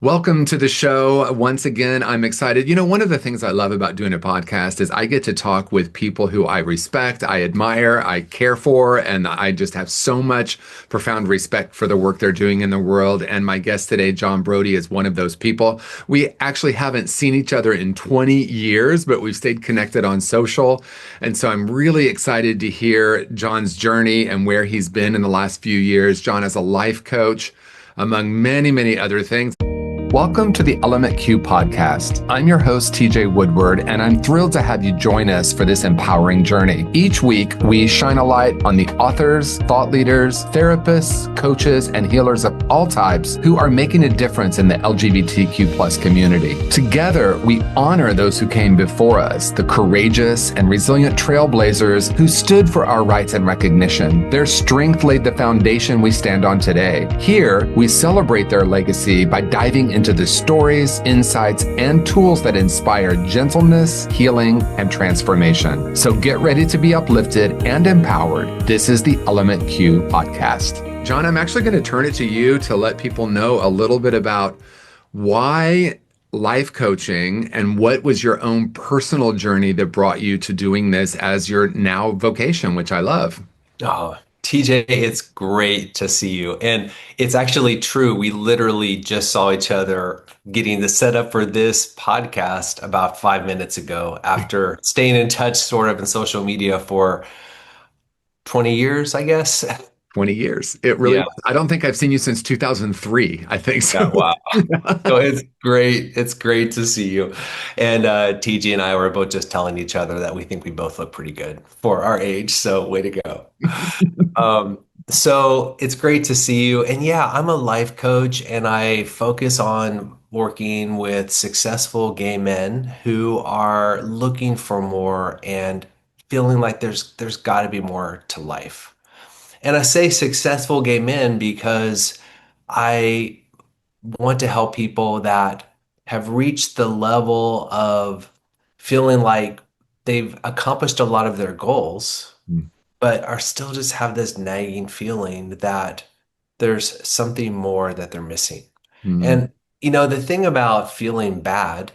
Welcome to the show. Once again, I'm excited. One of the things I love about doing a podcast is I get to talk with people who I respect, I admire, I care for, and I just have so much profound respect for the work they're doing in the world. And my guest today, John Broady, is one of those people. We actually haven't seen each other in 20 years, but we've stayed connected on social. And so I'm really excited to hear John's journey and where he's been in the last few years. John is a life coach, among many, many other things. Welcome to the Element Q podcast. I'm your host, TJ Woodward, and I'm thrilled to have you join us for this empowering journey. Each week, we shine a light on the authors, thought leaders, therapists, coaches, and healers of all types who are making a difference in the LGBTQ plus community. Together, we honor those who came before us, the courageous and resilient trailblazers who stood for our rights and recognition. Their strength laid the foundation we stand on today. Here, we celebrate their legacy by diving into the stories, insights, and tools that inspire gentleness, healing, and transformation. So get ready to be uplifted and empowered. This is the Element Q podcast. John, I'm actually going to turn it to you to let people know a little bit about why life coaching and what was your own personal journey that brought you to doing this as your now vocation, which I love. Oh, TJ, it's great to see you. And it's actually true. We literally just saw each other getting the setup for this podcast about 5 minutes ago after staying in touch sort of in social media for 20 years, I guess. 20 years. It really Yeah. was. I don't think I've seen you since 2003, I think so. Yeah. Wow. So it's great. It's great to see you. And TJ and I were both just telling each other that we think we both look pretty good for our age. So way to go. So it's great to see you. And yeah, I'm a life coach and I focus on working with successful gay men who are looking for more and feeling like there's got to be more to life. And I say successful gay men because I want to help people that have reached the level of feeling like they've accomplished a lot of their goals but are still just have this nagging feeling that there's something more that they're missing. Mm, And, the thing about feeling bad,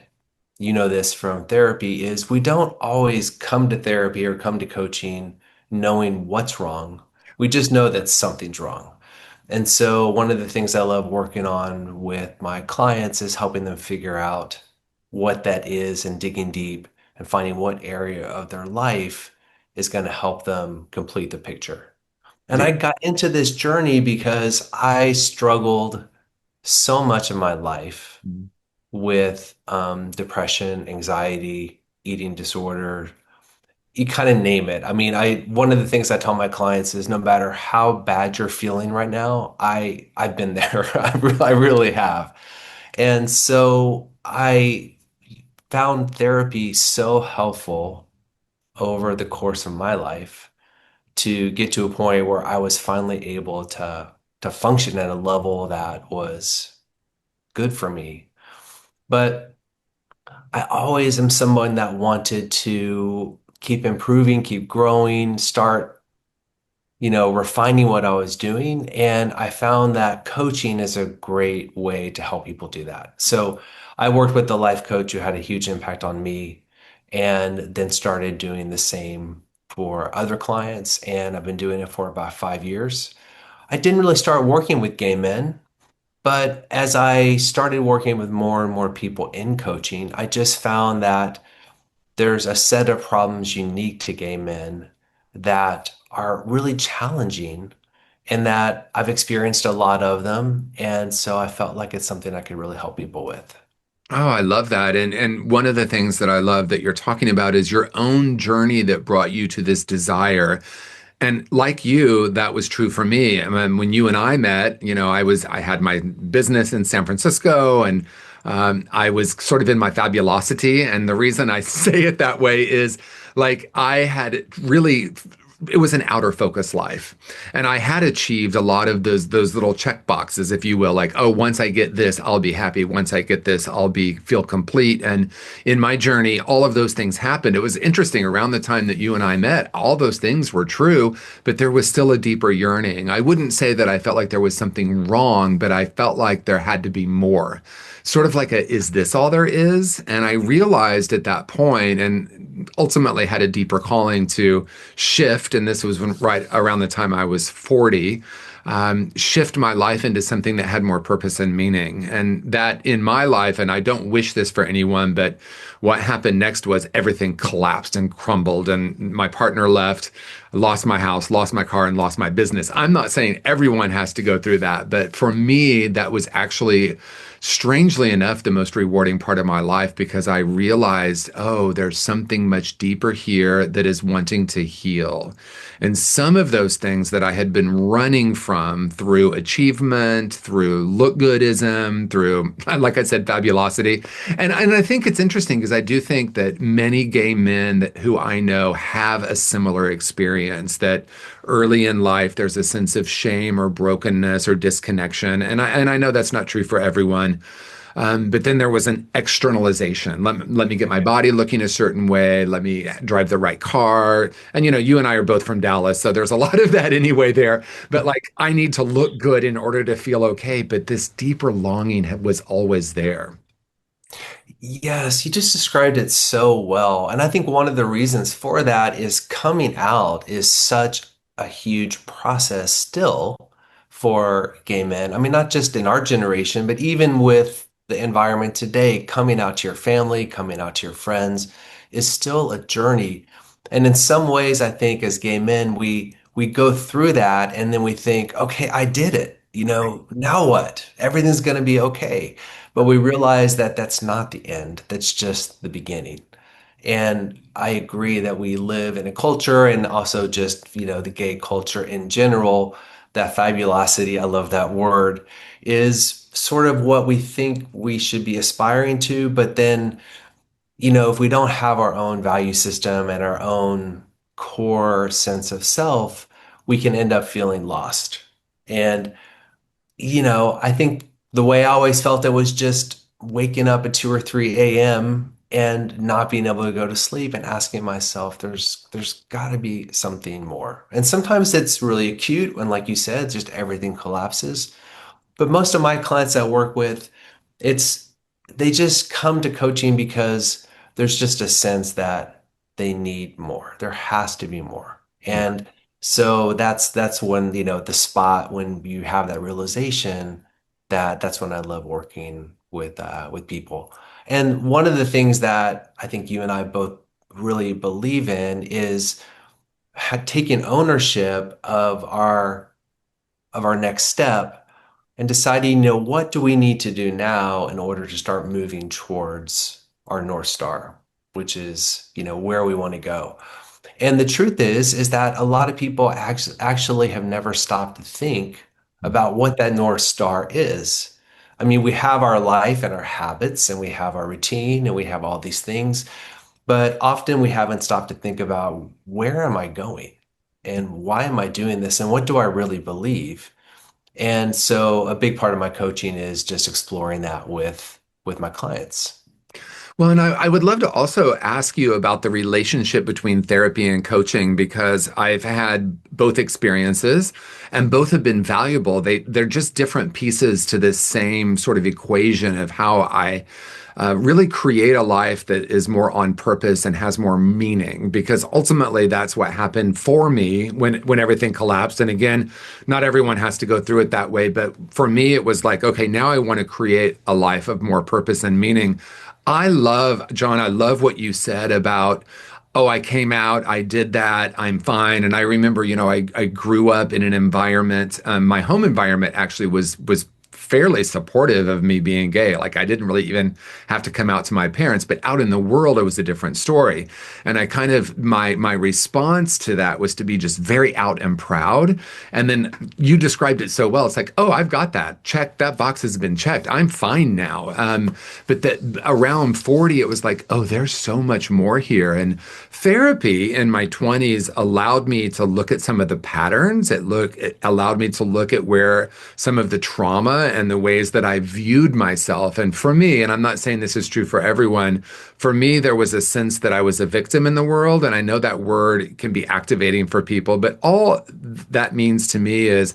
this from therapy, is we don't always come to therapy or come to coaching knowing what's wrong. We just know that something's wrong. And so one of the things I love working on with my clients is helping them figure out what that is and digging deep and finding what area of their life is going to help them complete the picture. And I yeah. got into this journey because I struggled so much in my life Mm. with depression, anxiety, eating disorder, you kind of name it. I mean, one of the things I tell my clients is no matter how bad you're feeling right now, I've been there. I really have. And so I found therapy so helpful over the course of my life to get to a point where I was finally able to function at a level that was good for me. But I always am someone that wanted to keep improving, keep growing, start, refining what I was doing. And I found that coaching is a great way to help people do that. So I worked with the life coach who had a huge impact on me and then started doing the same for other clients. And I've been doing it for about 5 years. I didn't really start working with gay men, but as I started working with more and more people in coaching, I just found that there's a set of problems unique to gay men that are really challenging and that I've experienced a lot of them. And so I felt like it's something I could really help people with. Oh, I love that. And one of the things that I love that you're talking about is your own journey that brought you to this desire. And like you, that was true for me. I mean, when you and I met, I had my business in San Francisco and I was sort of in my fabulosity. And the reason I say it that way is like I had really it was an outer focus life. And I had achieved a lot of those little check boxes, if you will, like, oh, once I get this, I'll be happy. Once I get this, I'll be feel complete. And in my journey, all of those things happened. It was interesting around the time that you and I met, all those things were true, but there was still a deeper yearning. I wouldn't say that I felt like there was something wrong, but I felt like there had to be more. sort of like a, is this all there is? And I realized at that point, and ultimately had a deeper calling to shift. And this was right around the time I was 40, shift my life into something that had more purpose and meaning. And that in my life, and I don't wish this for anyone, but what happened next was everything collapsed and crumbled, and my partner left, lost my house, lost my car, and lost my business. I'm not saying everyone has to go through that, but for me, that was actually, strangely enough, the most rewarding part of my life because I realized, oh, there's something much deeper here that is wanting to heal. And some of those things that I had been running from through achievement, through look goodism, through, like I said, fabulosity. And I think it's interesting because I do think that many gay men who I know have a similar experience that early in life there's a sense of shame or brokenness or disconnection. And I know that's not true for everyone. But then there was an externalization. Let me get my body looking a certain way. Let me drive the right car. And you and I are both from Dallas, so there's a lot of that anyway there. But like, I need to look good in order to feel okay. But this deeper longing was always there. Yes, you just described it so well. And I think one of the reasons for that is coming out is such a huge process still for gay men. I mean, not just in our generation, but even with the environment today, coming out to your family, coming out to your friends is still a journey. And in some ways, I think as gay men, we go through that and then we think, okay, I did it. Now what? Everything's going to be okay. But we realize that that's not the end. That's just the beginning. And I agree that we live in a culture and also just, the gay culture in general, that fabulosity, I love that word, is sort of what we think we should be aspiring to. But then, if we don't have our own value system and our own core sense of self, we can end up feeling lost. And I think the way I always felt it was just waking up at 2 or 3 a.m. and not being able to go to sleep and asking myself, there's got to be something more. And sometimes it's really acute when, like you said, just everything collapses. But most of my clients I work with, it's they just come to coaching because there's just a sense that they need more. There has to be more. Yeah. And so that's when, the spot when you have that realization that's when I love working with people. And one of the things that I think you and I both really believe in is taking ownership of our next step and deciding, what do we need to do now in order to start moving towards our North Star, which is, where we want to go. And the truth is that a lot of people actually have never stopped to think about what that North Star is. I mean, we have our life and our habits, and we have our routine, and we have all these things, but often we haven't stopped to think about where am I going? And why am I doing this? And what do I really believe? And so a big part of my coaching is just exploring that with my clients. Well, and I would love to also ask you about the relationship between therapy and coaching because I've had both experiences and both have been valuable. They're just different pieces to this same sort of equation of how I really create a life that is more on purpose and has more meaning because ultimately that's what happened for me when everything collapsed. And again, not everyone has to go through it that way, but for me it was like, okay, now I want to create a life of more purpose and meaning. John, I love what you said about, oh, I came out, I did that, I'm fine. And I remember, I grew up in an environment, my home environment actually was fairly supportive of me being gay. Like I didn't really even have to come out to my parents, but out in the world, it was a different story. And I kind of, my response to that was to be just very out and proud. And then you described it so well. It's like, oh, I've got that. Check, that box has been checked. I'm fine now. But that around 40, it was like, oh, there's so much more here. And therapy in my 20s allowed me to look at some of the patterns. It allowed me to look at where some of the trauma and the ways that I viewed myself. And for me, and I'm not saying this is true for everyone, for me, there was a sense that I was a victim in the world. And I know that word can be activating for people, but all that means to me is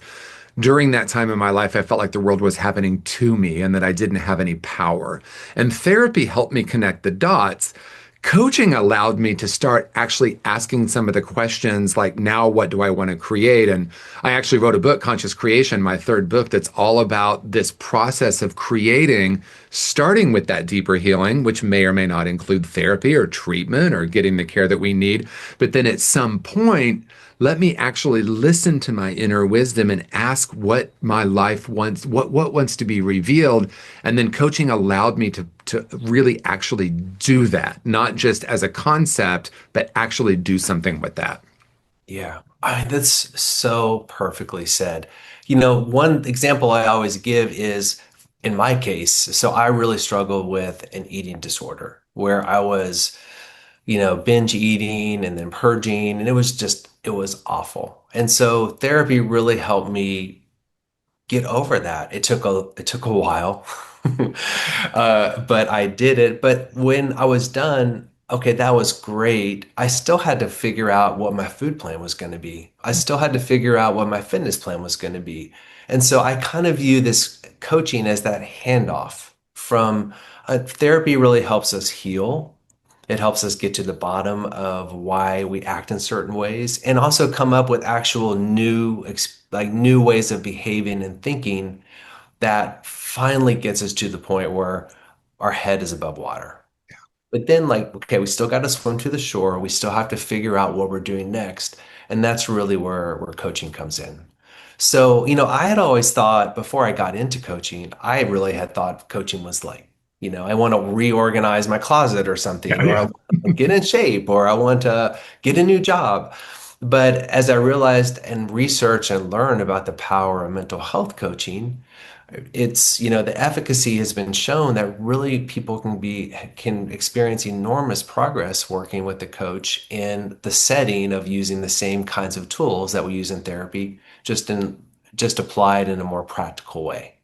during that time in my life, I felt like the world was happening to me and that I didn't have any power. And therapy helped me connect the dots. Coaching allowed me to start actually asking some of the questions like, now what do I want to create? And I actually wrote a book, Conscious Creation, my third book, that's all about this process of creating, starting with that deeper healing, which may or may not include therapy or treatment or getting the care that we need. But then at some point, let me actually listen to my inner wisdom and ask what my life wants, what wants to be revealed. And then coaching allowed me to really actually do that, not just as a concept, but actually do something with that. Yeah, that's so perfectly said. You know, one example I always give is in my case, so I really struggled with an eating disorder where I was, binge eating and then purging, and it was awful. And so therapy really helped me get over that. It took a while, but I did it. But when I was done, okay, that was great. I still had to figure out what my food plan was going to be. I still had to figure out what my fitness plan was going to be. And so I kind of view this coaching as that handoff from therapy really helps us heal. It helps us get to the bottom of why we act in certain ways and also come up with actual new ways of behaving and thinking that finally gets us to the point where our head is above water. But then, like, okay, we still got to swim to the shore. We still have to figure out what we're doing next. And that's really where coaching comes in. So, I had always thought before I got into coaching, I really had thought coaching was like, I want to reorganize my closet or Yeah, something, or I yeah. want to get in shape, or I want to get a new job. But as I realized and research and learn about the power of mental health coaching, the efficacy has been shown that really people can experience enormous progress working with the coach in the setting of using the same kinds of tools that we use in therapy, just applied in a more practical way.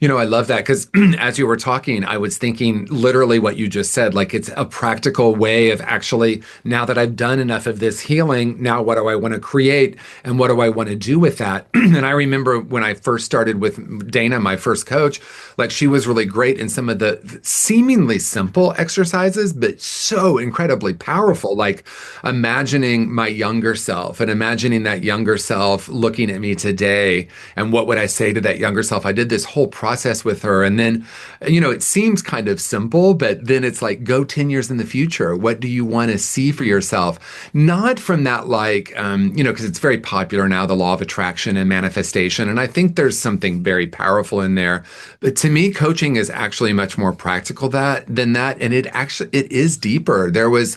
I love that because as you were talking, I was thinking literally what you just said. Like it's a practical way of actually, now that I've done enough of this healing, now what do I want to create and what do I want to do with that? And I remember when I first started with Dana, my first coach, like she was really great in some of the seemingly simple exercises, but so incredibly powerful. Like imagining my younger self and imagining that younger self looking at me today and what would I say to that younger self? I did this whole process with her. And then, it seems kind of simple, but then it's like, go 10 years in the future. What do you want to see for yourself? Not from that, like, because it's very popular now, the law of attraction and manifestation. And I think there's something very powerful in there. But to me, coaching is actually much more practical than that. And it is deeper. There was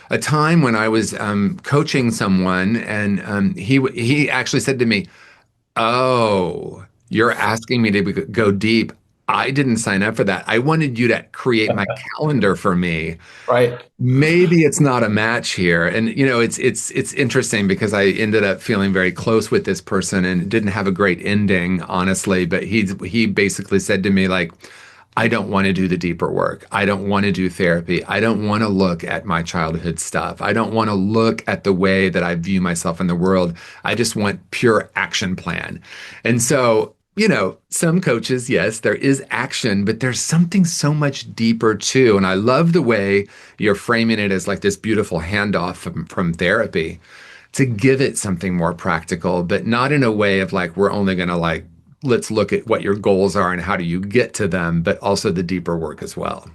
a time when I was coaching someone, and he actually said to me, "Oh, you're asking me to go deep. I didn't sign up for that. I wanted you to create my calendar for me. Right. Maybe it's not a match here." And it's interesting because I ended up feeling very close with this person and it didn't have a great ending, honestly. But he basically said to me like, I don't want to do the deeper work. I don't want to do therapy. I don't want to look at my childhood stuff. I don't want to look at the way that I view myself in the world. I just want pure action plan. And so, some coaches, yes, there is action, but there's something so much deeper too. And I love the way you're framing it as like this beautiful handoff from therapy to give it something more practical, but not in a way of like, we're only going to like, let's look at what your goals are and how do you get to them, but also the deeper work as well.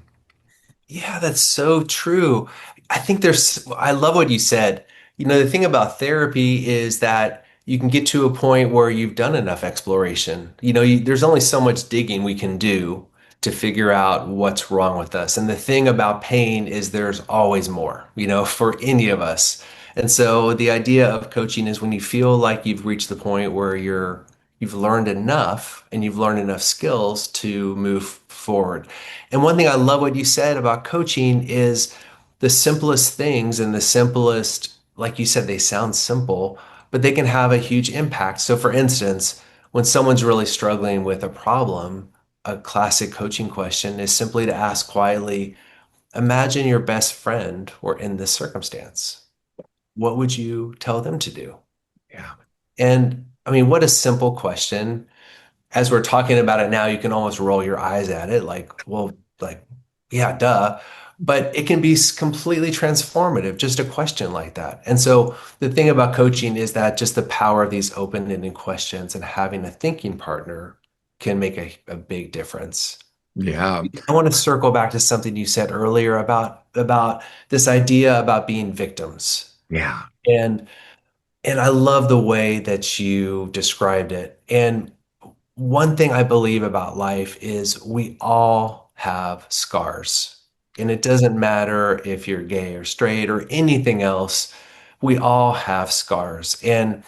Yeah, that's so true. I love what you said. The thing about therapy is that you can get to a point where you've done enough exploration. There's only so much digging we can do to figure out what's wrong with us. And the thing about pain is there's always more, for any of us. And so the idea of coaching is when you feel like you've reached the point where you've learned enough and you've learned enough skills to move forward. And one thing I love what you said about coaching is the simplest things and the simplest, like you said, they sound simple, but they can have a huge impact. So, for instance, when someone's really struggling with a problem, a classic coaching question is simply to ask quietly, imagine your best friend were in this circumstance. What would you tell them to do? Yeah. And I mean, what a simple question. As we're talking about it now, you can almost roll your eyes at it, like, well, like, yeah, duh. But it can be completely transformative, just a question like that. And so the thing about coaching is that just the power of these open-ended questions and having a thinking partner can make a big difference. Yeah. I want to circle back to something you said earlier about this idea about being victims. Yeah. And and I love the way that you described it. And one thing I believe about life is we all have scars. And it doesn't matter if you're gay or straight or anything else, we all have scars. And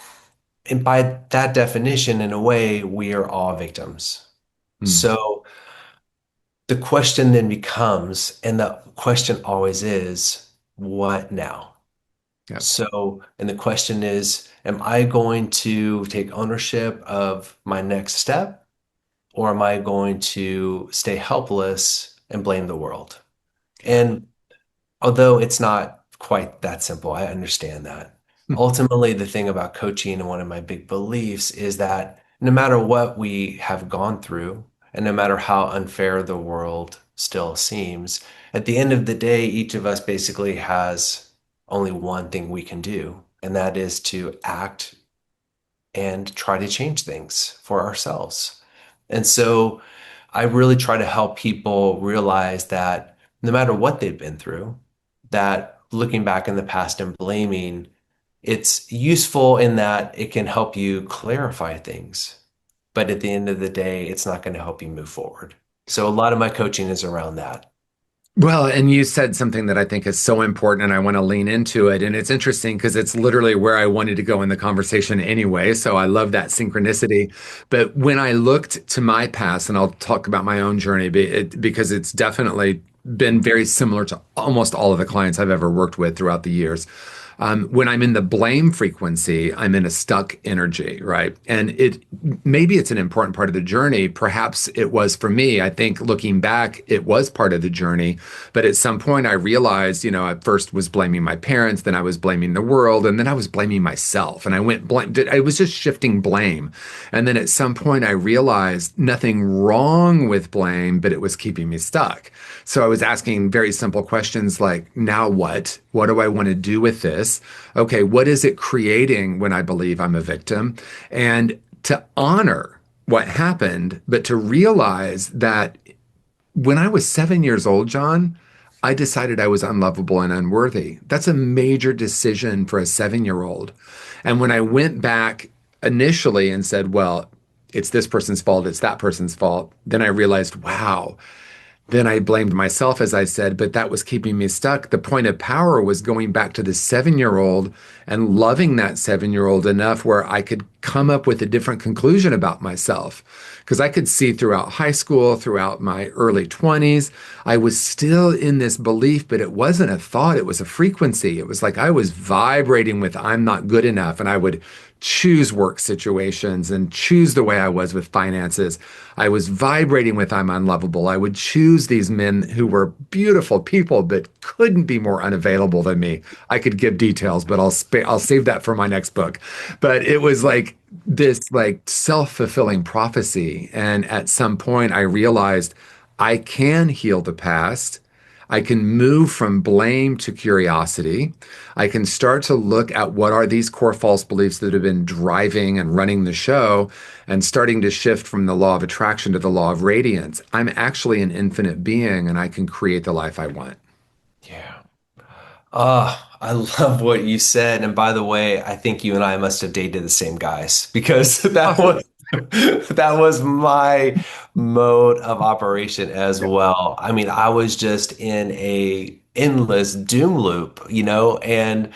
by that definition, in a way, we are all victims. Mm. So the question then becomes, and the question always is, what now? Yeah. So, and the question is, am I going to take ownership of my next step, or am I going to stay helpless and blame the world? Yeah. And although it's not quite that simple, I understand that. Ultimately, the thing about coaching and one of my big beliefs is that no matter what we have gone through, and no matter how unfair the world still seems, at the end of the day, each of us basically has only one thing we can do, and that is to act and try to change things for ourselves. And so I really try to help people realize that no matter what they've been through, that looking back in the past and blaming, it's useful in that it can help you clarify things. But at the end of the day, it's not going to help you move forward. So a lot of my coaching is around that. Well, and you said something that I think is so important, and I want to lean into it. And it's interesting because it's literally where I wanted to go in the conversation anyway. So I love that synchronicity. But when I looked to my past, and I'll talk about my own journey because it's definitely been very similar to almost all of the clients I've ever worked with throughout the years. When I'm in the blame frequency, I'm in a stuck energy, right? And it maybe it's an important part of the journey. Perhaps it was for me. I think looking back, it was part of the journey. But at some point, I realized, I first was blaming my parents, then I was blaming the world, and then I was blaming myself. And I went blame. I was just shifting blame. And then at some point, I realized nothing wrong with blame, but it was keeping me stuck. So I was asking very simple questions like, now what? What do I want to do with this? Okay, what is it creating when I believe I'm a victim? And to honor what happened, but to realize that when I was 7 years old, John, I decided I was unlovable and unworthy. That's a major decision for a 7 year old. And when I went back initially and said, well, it's this person's fault, it's that person's fault, then I realized, wow, then I blamed myself, as I said, but that was keeping me stuck. The point of power was going back to the 7 year old and loving that 7 year old enough where I could come up with a different conclusion about myself. Because I could see throughout high school, throughout my early 20s, I was still in this belief, but it wasn't a thought, it was a frequency. It was like I was vibrating with I'm not good enough, and I would choose work situations and choose the way I was with finances. I was vibrating with I'm unlovable. I would choose these men who were beautiful people but couldn't be more unavailable than me. I could give details, but I'll save that for my next book. But it was like this like self-fulfilling prophecy, and at some point I realized I can heal the past. I can move from blame to curiosity. I can start to look at what are these core false beliefs that have been driving and running the show and starting to shift from the law of attraction to the law of radiance. I'm actually an infinite being and I can create the life I want. Yeah. I love what you said. And by the way, I think you and I must have dated the same guys because that was Possibly. that was my mode of operation as well. I mean, I was just in a endless doom loop, and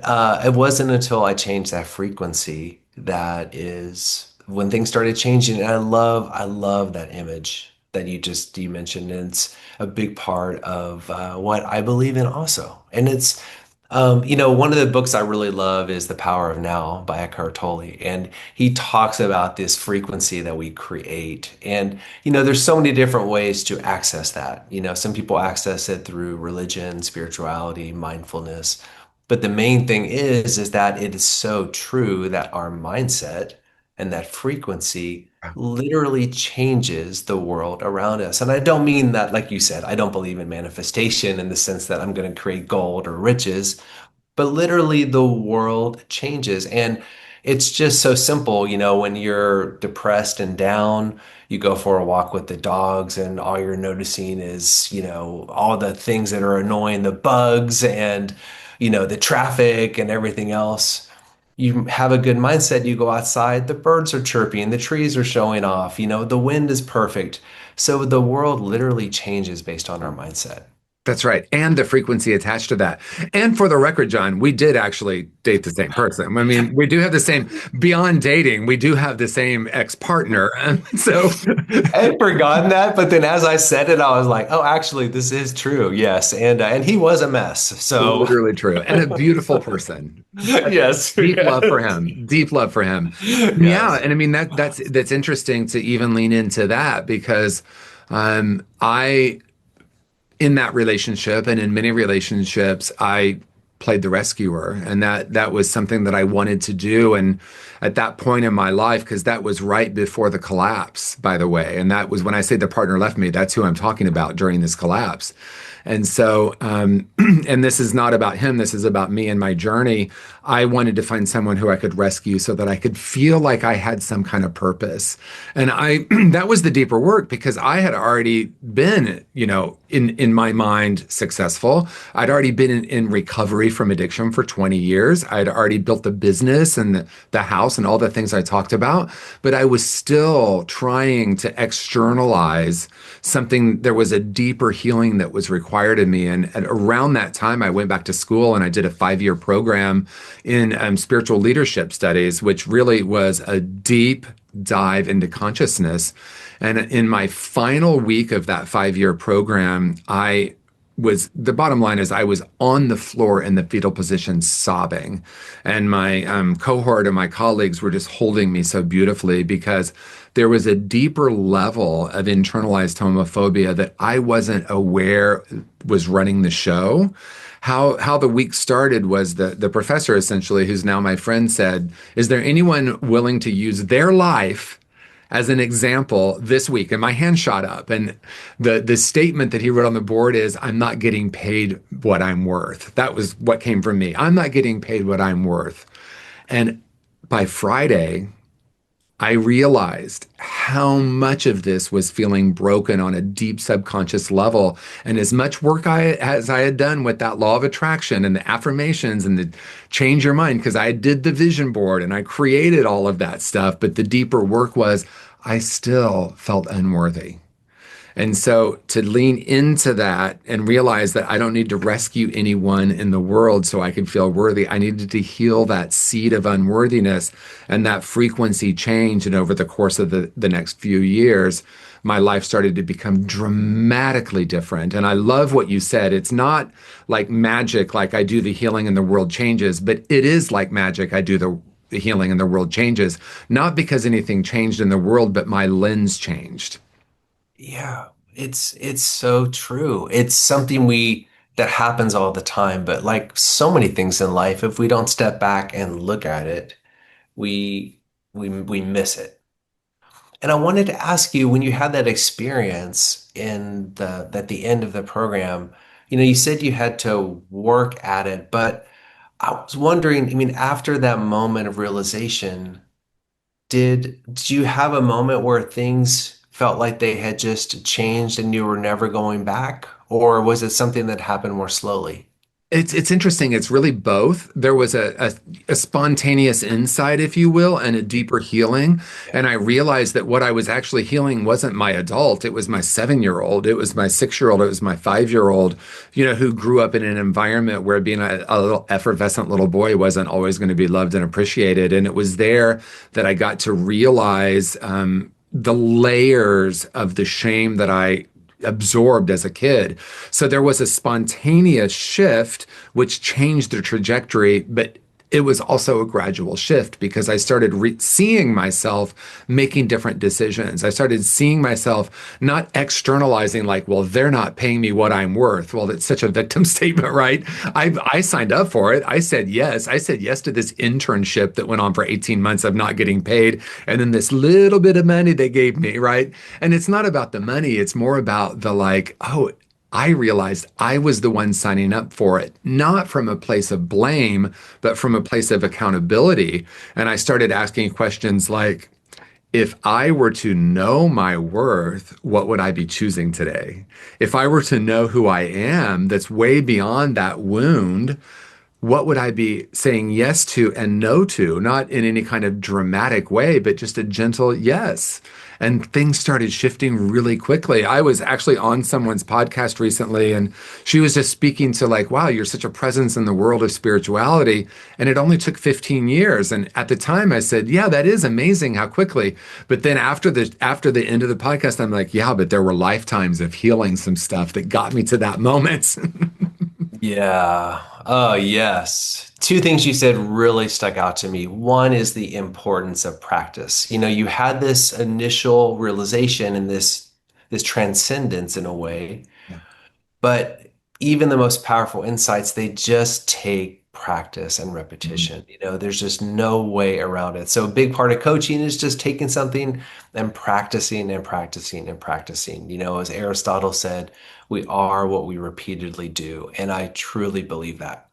it wasn't until I changed that frequency that is when things started changing. And I love that image that you mentioned. And it's a big part of what I believe in also. And it's one of the books I really love is The Power of Now by Eckhart Tolle. And he talks about this frequency that we create. And, there's so many different ways to access that. Some people access it through religion, spirituality, mindfulness. But the main thing is that it is so true that our mindset and that frequency literally changes the world around us. And I don't mean that, like you said, I don't believe in manifestation in the sense that I'm going to create gold or riches, but literally the world changes. And it's just so simple. When you're depressed and down, you go for a walk with the dogs, and all you're noticing is, all the things that are annoying, the bugs and, the traffic and everything else. You have a good mindset, you go outside, the birds are chirping, the trees are showing off, the wind is perfect. So the world literally changes based on our mindset. That's right. And the frequency attached to that. And for the record, John, we did actually date the same person. I mean, we do have the same, beyond dating, we do have the same ex-partner. And so I had forgotten that, but then as I said it, I was like, "Oh, actually, this is true." Yes, and he was a mess. So, literally true. And a beautiful person. yes, Deep love for yes, him. Deep love for him. Yeah. yes. And I mean, that's interesting to even lean into that because I in that relationship and in many relationships, I played the rescuer, and that was something that I wanted to do. And at that point in my life, because that was right before the collapse, by the way, and that was when I say the partner left me, that's who I'm talking about during this collapse. And so, and this is not about him, this is about me and my journey. I wanted to find someone who I could rescue so that I could feel like I had some kind of purpose. And that was the deeper work because I had already been, in my mind, successful. I'd already been in recovery from addiction for 20 years. I'd already built the business and the house and all the things I talked about, but I was still trying to externalize something. There was a deeper healing that was required of me. And around that time, I went back to school and I did a 5-year program in spiritual leadership studies, which really was a deep dive into consciousness. And in my final week of that 5-year program, the bottom line is I was on the floor in the fetal position sobbing. And my cohort and my colleagues were just holding me so beautifully because there was a deeper level of internalized homophobia that I wasn't aware was running the show. How the week started was the professor essentially, who's now my friend, said, "Is there anyone willing to use their life as an example this week?" And my hand shot up. And the statement that he wrote on the board is, "I'm not getting paid what I'm worth." That was what came from me. I'm not getting paid what I'm worth. And by Friday, I realized how much of this was feeling broken on a deep subconscious level. And as much work as I had done with that law of attraction and the affirmations and the change your mind, because I did the vision board and I created all of that stuff, but the deeper work was I still felt unworthy. And so to lean into that and realize that I don't need to rescue anyone in the world so I can feel worthy, I needed to heal that seed of unworthiness and that frequency change. And over the course of the next few years, my life started to become dramatically different. And I love what you said. It's not like magic, like I do the healing and the world changes, but it is like magic. I do the healing and the world changes, not because anything changed in the world, but my lens changed. Yeah, it's so true. It's something we that happens all the time, but like so many things in life, if we don't step back and look at it, we we miss it. And I wanted to ask you, when you had that experience in the at the end of the program, you said you had to work at it, but I was wondering, I mean, after that moment of realization, did you have a moment where things felt like they had just changed and you were never going back? Or was it something that happened more slowly? It's interesting. It's really both. There was a spontaneous insight, if you will, and a deeper healing. Yeah. And I realized that what I was actually healing wasn't my adult. It was my 7-year-old. It was my 6-year-old. It was my 5-year-old, who grew up in an environment where being a little effervescent little boy wasn't always going to be loved and appreciated. And it was there that I got to realize the layers of the shame that I absorbed as a kid. So there was a spontaneous shift which changed the trajectory, but it was also a gradual shift because I started seeing myself making different decisions. I started seeing myself not externalizing like, well, they're not paying me what I'm worth. Well, it's such a victim statement, right? I signed up for it. I said yes. I said yes to this internship that went on for 18 months of not getting paid. And then this little bit of money they gave me, right? And it's not about the money. It's more about the like, oh, I realized I was the one signing up for it, not from a place of blame, but from a place of accountability. And I started asking questions like, if I were to know my worth, what would I be choosing today? If I were to know who I am, that's way beyond that wound, what would I be saying yes to and no to? Not in any kind of dramatic way, but just a gentle yes. And things started shifting really quickly. I was actually on someone's podcast recently, and she was just speaking to, like, wow, you're such a presence in the world of spirituality. And it only took 15 years. And at the time I said, yeah, that is amazing how quickly. But then after the end of the podcast, I'm like, yeah, but there were lifetimes of healing some stuff that got me to that moment. Yeah. Oh, yes. Two things you said really stuck out to me. One is the importance of practice. You had this initial realization and this transcendence in a way, Yeah. but even the most powerful insights, they just take practice and Mhm. repetition. There's just no way around it. So a big part of coaching is just taking something and practicing and practicing and practicing. As Aristotle said, we are what we repeatedly do. And I truly believe that.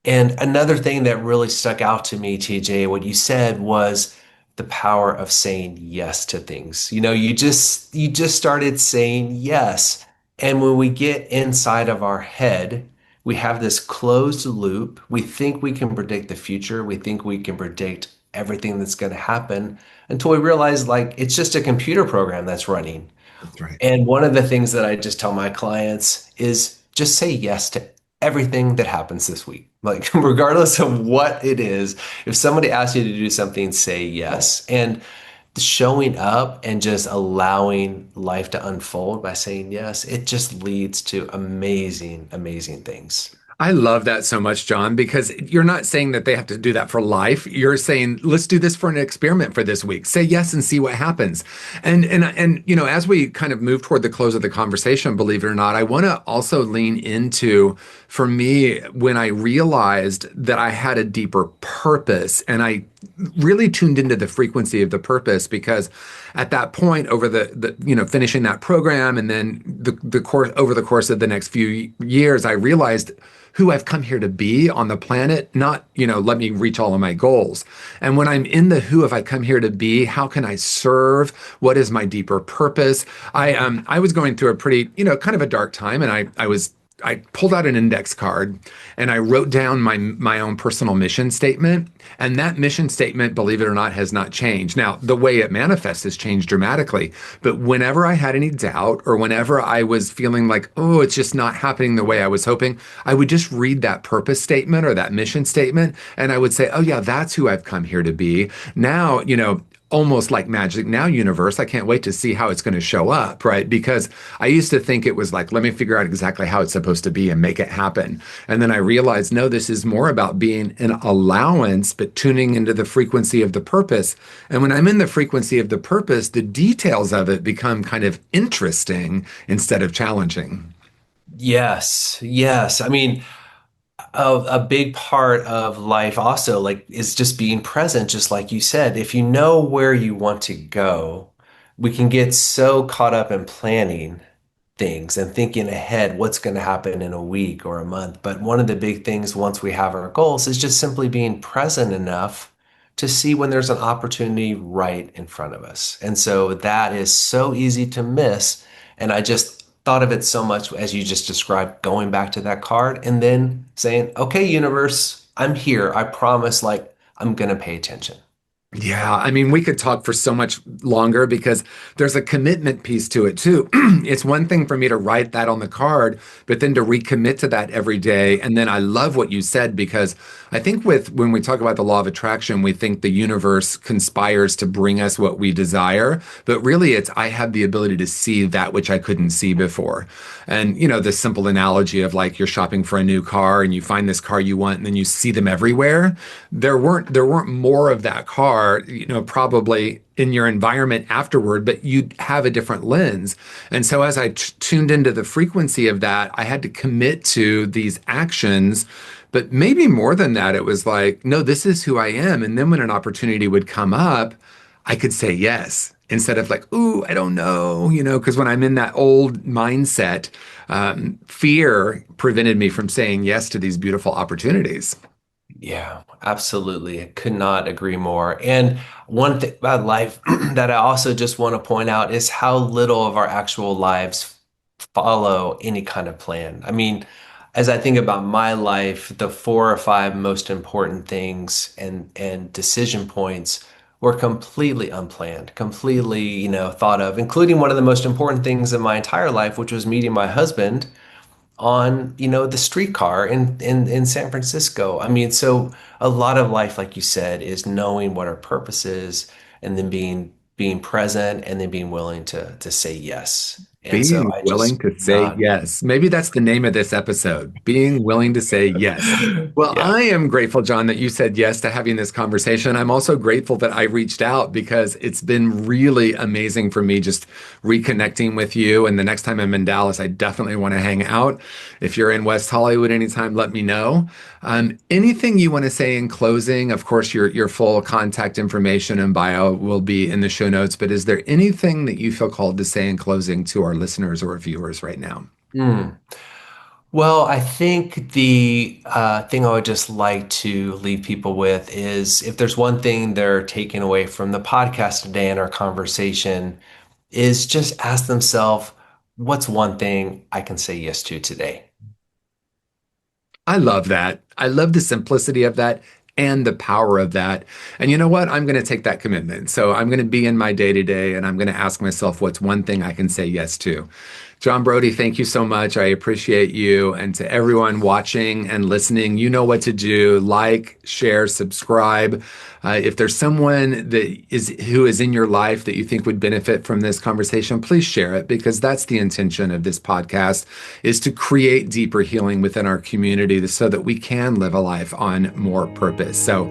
And another thing that really stuck out to me, TJ, what you said was the power of saying yes to things. You just started saying yes. And when we get inside of our head, we have this closed loop. We think we can predict the future. We think we can predict everything that's going to happen until we realize like it's just a computer program that's running. That's right. And one of the things that I just tell my clients is just say yes to everything that happens this week. Like, regardless of what it is, if somebody asks you to do something, say yes. And showing up and just allowing life to unfold by saying yes, it just leads to amazing, amazing things. I love that so much, John, because you're not saying that they have to do that for life. You're saying, let's do this for an experiment for this week. Say yes and see what happens. And as we kind of move toward the close of the conversation, believe it or not, I want to also lean into, for me, when I realized that I had a deeper purpose and I really tuned into the frequency of the purpose because at that point over the finishing that program and then the course over the course of the next few years I realized who I've come here to be on the planet, not, let me reach all of my goals. And when I'm in the who have I come here to be, how can I serve? What is my deeper purpose? I was going through a pretty, kind of a dark time and I pulled out an index card and I wrote down my own personal mission statement. And that mission statement, believe it or not, has not changed. Now, the way it manifests has changed dramatically. But whenever I had any doubt or whenever I was feeling like, oh, it's just not happening the way I was hoping, I would just read that purpose statement or that mission statement. And I would say, oh, yeah, that's who I've come here to be. Now, almost like magic. Now, universe, I can't wait to see how it's going to show up, right? Because I used to think it was like, let me figure out exactly how it's supposed to be and make it happen. And then I realized, no, this is more about being an allowance, but tuning into the frequency of the purpose. And when I'm in the frequency of the purpose, the details of it become kind of interesting instead of challenging. Yes, yes. I mean, a big part of life also like is just being present, just like you said. If you know where you want to go, we can get so caught up in planning things and thinking ahead what's going to happen in a week or a month. But one of the big things once we have our goals is just simply being present enough to see when there's an opportunity right in front of us. And so that is so easy to miss. And I just thought of it so much as you just described, going back to that card and then saying, okay, universe, I'm here. I promise, like, I'm going to pay attention. Yeah, I mean, we could talk for so much longer because there's a commitment piece to it too. It's one thing for me to write that on the card, but then to recommit to that every day. And then I love what you said because I think when we talk about the law of attraction, we think the universe conspires to bring us what we desire, but really it's I have the ability to see that which I couldn't see before. And the simple analogy of like you're shopping for a new car and you find this car you want and then you see them everywhere. There weren't more of that car, probably in your environment afterward, but you'd have a different lens. And so as I tuned into the frequency of that, I had to commit to these actions. But maybe more than that, it was like, no, this is who I am. And then when an opportunity would come up, I could say yes instead of like, ooh, I don't know, because when I'm in that old mindset, fear prevented me from saying yes to these beautiful opportunities. Yeah, absolutely. I could not agree more. And one thing about life that I also just want to point out is how little of our actual lives follow any kind of plan. I mean, as I think about my life, the 4 or 5 most important things and decision points were completely unplanned, completely, thought of, including one of the most important things in my entire life, which was meeting my husband on the streetcar in San Francisco. I mean, so a lot of life, like you said, is knowing what our purpose is and then being present and then being willing to say yes. And so Being I willing just to say not yes. Maybe that's the name of this episode. Being willing to say yes. Well, yeah. I am grateful, John, that you said yes to having this conversation. I'm also grateful that I reached out because it's been really amazing for me just reconnecting with you. And the next time I'm in Dallas, I definitely want to hang out. If you're in West Hollywood anytime, let me know. Anything you want to say in closing? Of course, your full contact information and bio will be in the show notes, but is there anything that you feel called to say in closing to our listeners or viewers right now? Mm. Well, I think the thing I would just like to leave people with is if there's one thing they're taking away from the podcast today and our conversation, is just ask themselves, what's one thing I can say yes to today? I love that. I love the simplicity of that and the power of that. And you know what? I'm going to take that commitment. So I'm going to be in my day to day and I'm going to ask myself, what's one thing I can say yes to? John Broady, thank you so much. I appreciate you. And to everyone watching and listening, you know what to do. Like, share, subscribe. If there's someone who is in your life that you think would benefit from this conversation, please share it because that's the intention of this podcast is to create deeper healing within our community so that we can live a life on more purpose. So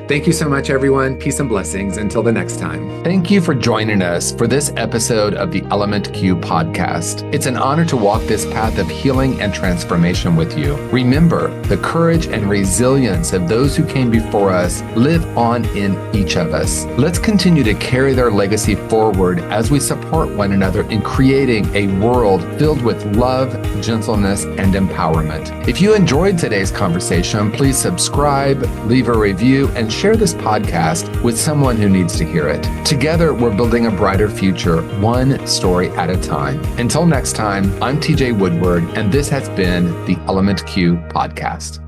thank you so much, everyone. Peace and blessings. Until the next time. Thank you for joining us for this episode of the Element Q podcast. It's an honor to walk this path of healing and transformation with you. Remember, the courage and resilience of those who came before us live on in each of us. Let's continue to carry their legacy forward as we support one another in creating a world filled with love, gentleness, and empowerment. If you enjoyed today's conversation, please subscribe, leave a review, and share this podcast with someone who needs to hear it. Together, we're building a brighter future, one story at a time. Until next time, I'm TJ Woodward, and this has been the Element Q podcast.